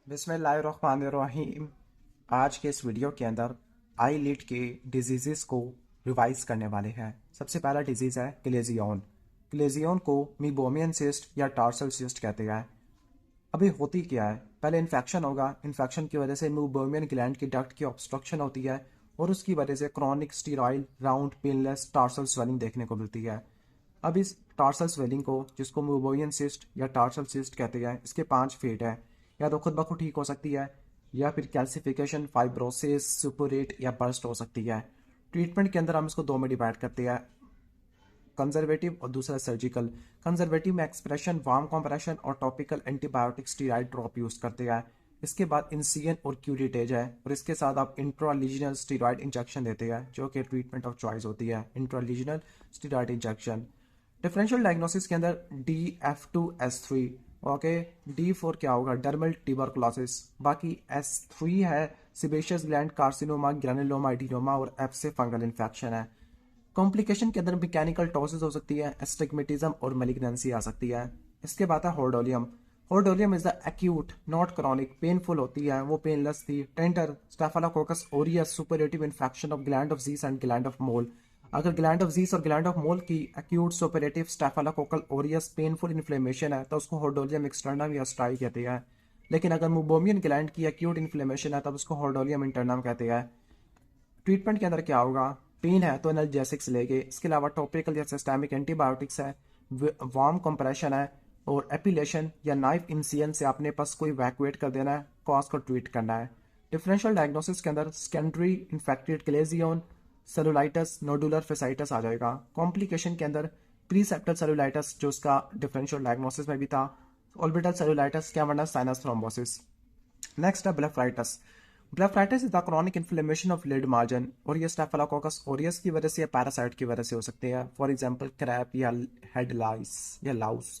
बिस्मिल्लाहिर्रहमानिर्रहीम। आज के इस वीडियो के अंदर आई लिड के डिजीज़ को रिवाइज करने वाले हैं। सबसे पहला डिजीज़ है क्लेजियन। क्लेजियन को मीबोमियन सिस्ट या टार्सल सिस्ट कहते हैं। अभी होती क्या है, पहले इन्फेक्शन होगा। इन्फेक्शन की वजह से मीबोमियन ग्लैंड की डक्ट की ऑब्स्ट्रक्शन होती है और उसकी वजह से chronic steroid round painless tarsal swelling देखने को मिलती है। अब इस टार्सल स्वेलिंग को, जिसको म्यूबोयन सिस्ट या टार्सल सिस्ट कहते हैं, इसके 5 फेट है। या तो खुद ब खुद ठीक हो सकती है, या फिर कैल्सिफिकेशन, फाइब्रोसिस, सुपोरेट या बर्स्ट हो सकती है। ट्रीटमेंट के अंदर हम इसको दो में डिवाइड करते हैं, कंजर्वेटिव और दूसरा सर्जिकल। कंजर्वेटिव में एक्सप्रेशन, वार्म कंप्रेशन और topical antibiotic steroid drop use करते हैं। इसके बाद इंसियन और क्यूरेटेज है, और इसके साथ आप इंट्रालीजनल स्टीरॉयड इंजेक्शन देते हैं, जो कि ट्रीटमेंट ऑफ चॉइस होती है, इंट्रालीजनल स्टीरॉयड इंजेक्शन। डिफरेंशियल डायग्नोसिस के अंदर DF2S3, ओके। D4 क्या होगा, डर्मल ट्यूबरकुलोसिस। बाकी S3 है sebaceous gland carcinoma, granuloma, adenoma, और F से फंगल इन्फेक्शन है। कॉम्प्लिकेशन के अंदर मैकेनिकल टॉसिस हो सकती है, एस्टिग्मेटिज्म और मैलिग्नेंसी आ सकती है। इसके बाद है hordeolum. Hordeolum is the acute not chronic, painful होती है, वो पेनलेस थी। Tender staphylococcus aureus suppurative infection of gland of Zeis and gland of Moll. अगर ग्लैंड ऑफ जीस और ग्लैंड ऑफ मोल की acute suppurative staphylococcal aureus painful inflammation है तो उसको हॉर्डोलियम एक्सटर्नम या स्टाई कहते हैं। लेकिन अगर मुबोमियन ग्लैंड की एक्यूट इन्फ्लेमेशन है तब उसको हॉर्डोलियम इंटरनम कहते हैं। ट्रीटमेंट के अंदर क्या होगा, पेन है तो एनाल्जेसिक्स लेंगे। इसके अलावा टॉपिकल या सिस्टेमिक एंटीबायोटिक्स है, वार्म कंप्रेशन है, और एपिलेशन या नाइफ इंसियन से आपने पास कोई वैक्यूएट कर देना है, कॉज को ट्रीट करना है। डिफरेंशियल डायग्नोसिस के अंदर secondary infected chalazion, cellulitis, nodular fasciitis आ जाएगा। कॉम्प्लिकेशन के अंदर प्रीसेप्टल सेलुलाइटिस, जो उसका डिफरेंशियल डायग्नोसिस में भी था, orbital cellulitis, cavernous sinus thrombosis. Next है blepharitis. Blepharitis is the chronic inflammation of lid margin, और ये स्टेफिलोकोकस ओरियस की वजह से या पैरासाइट की वजह से हो सकते हैं, फॉर एग्जांपल क्रैप या हेड लाइस या लाउस।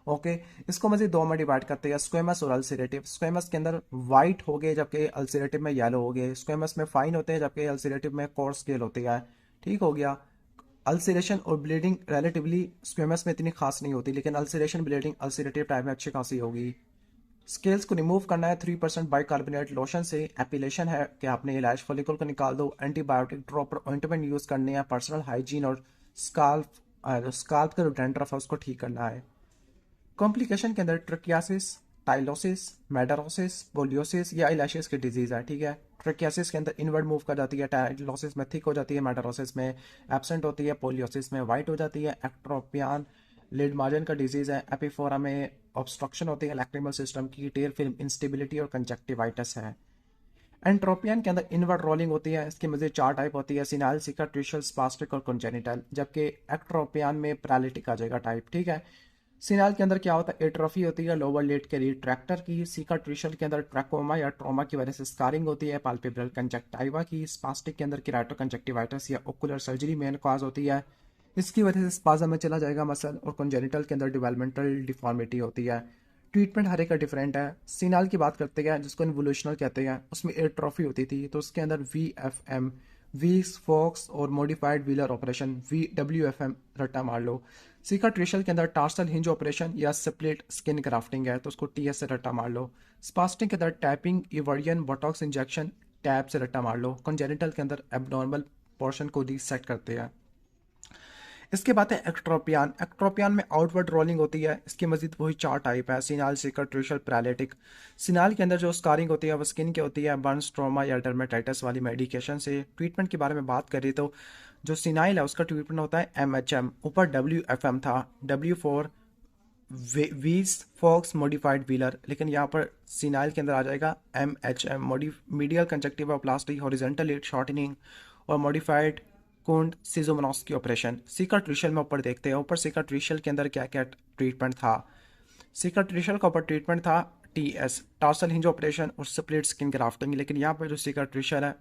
ओके। इसको मजीद दो में डिवाइड करते हैं, स्क्वेमस और अल्सरेटिव। स्क्वेमस के अंदर वाइट हो गए जबकि अल्सरेटिव में येलो हो गए। स्क्वेमस में फाइन होते हैं जबकि अल्सरेटिव में कोर्स स्केल होती है। ठीक हो गया। अल्सरेशन और ब्लीडिंग रिलेटिवली स्क्वेमस में इतनी खास नहीं होती, लेकिन अल्सरेशन ब्लीडिंग अल्सरेटिव टाइप में अच्छी खासी होगी। स्केल्स को रिमूव करना है 3% बाइकार्बोनेट लोशन से। एपिलेशन है कि आपने इलाज फॉलिकल को निकाल दो। एंटीबायोटिक ड्रॉप और ऑइंटमेंट यूज करने हैं। पर्सनल हाइजीन और स्काल्प का जो डैंड्रफ है उसको ठीक करना है। कॉम्प्लिकेशन के अंदर ट्रिकियासिस, टाइलोसिस, मेडारोसिस, पोलियोसिस या आईलैशेस की डिजीज है। ठीक है। ट्रिकियासिस के अंदर इनवर्ड मूव कर जाती है, टाइलोसिस में थिक हो जाती है, मेडारोसिस में एब्सेंट होती है, पोलियोसिस में वाइट हो जाती है। एक्ट्रोपियन लिड मार्जिन का डिजीज है। एपिफोरा में ऑब्स्ट्रक्शन होती है लैक्रिमल सिस्टम की। टेल फिल्म इंस्टेबिलिटी और कंजक्टिवाइटिस है। एंट्रोपियन के अंदर इनवर्ड रोलिंग होती है। इसकी मजीद 4 टाइप होती है, सिनाइल, सिकाट्रिशियल, स्पास्टिक और कंजेनिटल। जबकि एक्ट्रोपियन में पैरालिटिक आ जाएगा टाइप। ठीक है। सिनाइल के अंदर क्या होता है, एट्रोफी होती है लोअर लेट के रिट्रैक्टर की। सिकाट्रिशियल के अंदर ट्रैकोमा या ट्रोमा की वजह से स्कारिंग होती है पाल्पेब्रल कंजक्टाइवा की। स्पास्टिक के अंदर किराटो कंजक्टिवाइटिस या ओकुलर सर्जरी मेन कॉज होती है, इसकी वजह से स्पाज्म में चला जाएगा मसल। और कंजेनिटल के अंदर डेवलपमेंटल डिफॉर्मिटी होती है। ट्रीटमेंट हर एक का डिफरेंट है। सीनाल की बात करते हैं जिसको इन्वोल्यूशनल कहते हैं, उसमें एट्रोफी होती थी तो उसके अंदर VFM, वीक्स फोक्स और मॉडिफाइड व्हीलर ऑपरेशन, VWFM रट्टा मार लो। सिकाट्रिशियल के अंदर टार्सल हिंज ऑपरेशन या स्प्लिट स्किन ग्राफ्टिंग है तो उसको TS से रट्टा मार लो। स्पास्टिक के अंदर टैपिंग, इवर्डियन, बोटॉक्स इंजेक्शन, टैप से रट्टा मार लो। कंजेनिटल के अंदर एबनॉर्मल पोर्शन को रीसेट करते हैं। इसके बाद है एक्ट्रोपियन। एक्ट्रोपियन में आउटवर्ड रोलिंग होती है। इसकी मजीद वही 4 टाइप है, सिनाल, सिकाट्रिशियल, पैरालिटिक। सिनाल के अंदर जो स्कारिंग होती है वो स्किन की होती है, बर्न्स, ट्रोमा या डर्मेटाइटिस वाली मेडिकेशन से। ट्रीटमेंट के बारे में बात करें तो जो सिनाइल है उसका ट्रीटमेंट होता है MHM, ऊपर WFM था, W4 वीज फॉक्स मॉडिफाइड व्हीलर, लेकिन यहाँ पर सिनाइल के अंदर आ जाएगा MHM, medial conjunctiva प्लास्टी, horizontal lid shortening और मॉडिफाइड कोंड सिजोमोनोस्की ऑपरेशन। सिकाट्रिशियल में ऊपर देखते हैं, ऊपर सिकाट्रिशियल के अंदर क्या क्या ट्रीटमेंट था। सिकाट्रिशियल का ऊपर ट्रीटमेंट था TS, टार्सल हिंज ऑपरेशन और स्प्लिट स्किन ग्राफ्टिंग। लेकिन यहाँ पर जो सिकाट्रिशियल है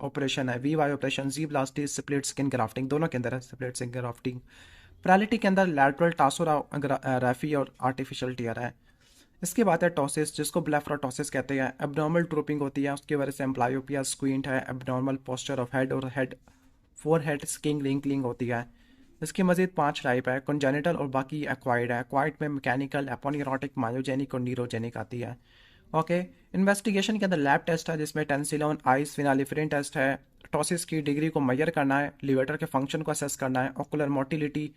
ऑपरेशन है VY ऑपरेशन, जी ब्लास्टी, स्प्लिट स्किन ग्राफ्टिंग, दोनों के अंदर है स्प्लिट स्किन ग्राफ्टिंग। पैरालिटी के अंदर लैटरल टासोराफी और आर्टिफिशियल टीयर है। इसके बाद है टॉसिस, जिसको ब्लेफराटोसिस कहते हैं। एब्नॉर्मल ड्रूपिंग होती है, उसकी वजह से एम्प्लायोपिया, स्क्वींट है, एब्नॉर्मल पोस्चर ऑफ हेड और हेड फोर हेड स्किंग लिंकलिंग होती है। इसकी मजीद 5 टाइप है, कंजेनिटल और बाकी एक्वायर्ड है। एक्वायर्ड में मैकेनिकल, एपोन्यूरोटिक, मायोजेनिक और न्यूरोजेनिक आती है। ओके। इन्वेस्टिगेशन के अंदर लैब टेस्ट है जिसमें टेंसिलोन आइस फिनालिफ्रिन टेस्ट है। टॉसिस की डिग्री को मेजर करना है, लिवेटर के फंक्शन को असेस करना है, ocular motility,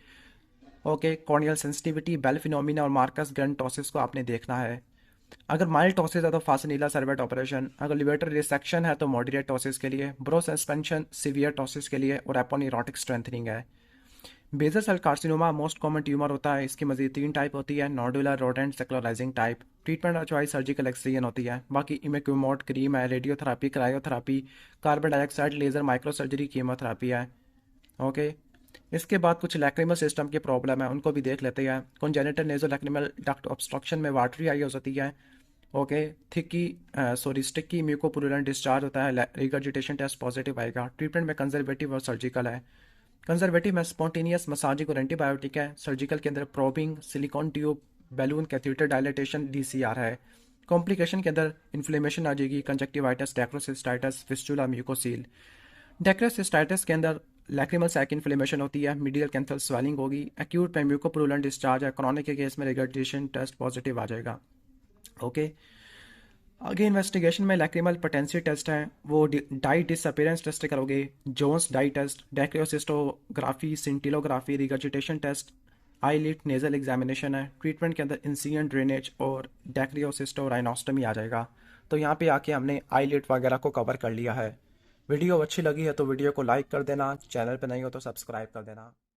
okay, corneal sensitivity, Bell phenomena और मार्कस गन टॉसिस को आपने देखना है। अगर माइल्ड टॉसिस है तो फासनीला सर्वेट ऑपरेशन, अगर लिवेटर रिसेक्शन है तो मॉडरेट टॉसिस के लिए, ब्रो सस्पेंशन सीवियर टॉसिस के लिए और एपोनीरोटिक स्ट्रेंथनिंग है। Basal cell carcinoma most common tumour होता है। इसकी मजीद 3 टाइप होती है, nodular, rodent, sclerosing type. Treatment choice surgical excision होती है। बाकी इमेक्यूमोट क्रीम है, radiotherapy, cryotherapy, carbon dioxide laser, microsurgery, chemotherapy है। ओके। इसके बाद कुछ लैक्रिमल सिस्टम की प्रॉब्लम है, उनको भी देख लेते हैं। कॉन्जेनिटल नेजो लैक्रिमल डक्ट ऑब्स्ट्रक्शन में वाटरी आई हो सकती है। ओके। थिकी स्टिकी म्यूकोपुरुलेंट डिस्चार्ज होता है, रिगर्जिटेशन टेस्ट पॉजिटिव आएगा। ट्रीटमेंट में कंजर्वेटिव और सर्जिकल है। कंजर्वेटिव में स्पॉन्टेनियस मसाजिंग और एंटीबायोटिक है। सर्जिकल के अंदर probing, silicon tube, balloon, catheter dilatation, DCR है। कॉम्प्लिकेशन के अंदर इन्फ्लेमेशन आ जाएगी, कंजक्टिवाइटिस, डेक्रोसिस्टाइटिस, फिस्टुला, म्यूकोसील। डेक्रोसिस्टाइटिस के अंदर लैक्रिमल सैक इन्फ्लेमेशन होती है, मीडियल कैंथल स्वेलिंग होगी, एक्यूट में म्यूकोपुरुलेंट डिस्चार्ज है, क्रॉनिक के केस में रिगर्जिटेशन टेस्ट पॉजिटिव आ जाएगा। ओके। आगे इन्वेस्टिगेशन में लैक्रिमल पोटेंसी टेस्ट है, वो डाई डिसअपेरेंस टेस्ट करोगे, Jones dye test, dacryocystography, scintillography, regurgitation test, eyelid nasal examination है। ट्रीटमेंट के अंदर इंसियन ड्रेनेज और डेक्रियोसिस्टो राइनोस्टमी आ जाएगा। तो यहाँ पे आके हमने आईलिट वगैरह को कवर कर लिया है। वीडियो अच्छी लगी है तो वीडियो को लाइक कर देना, चैनल पे नहीं हो तो सब्सक्राइब कर देना।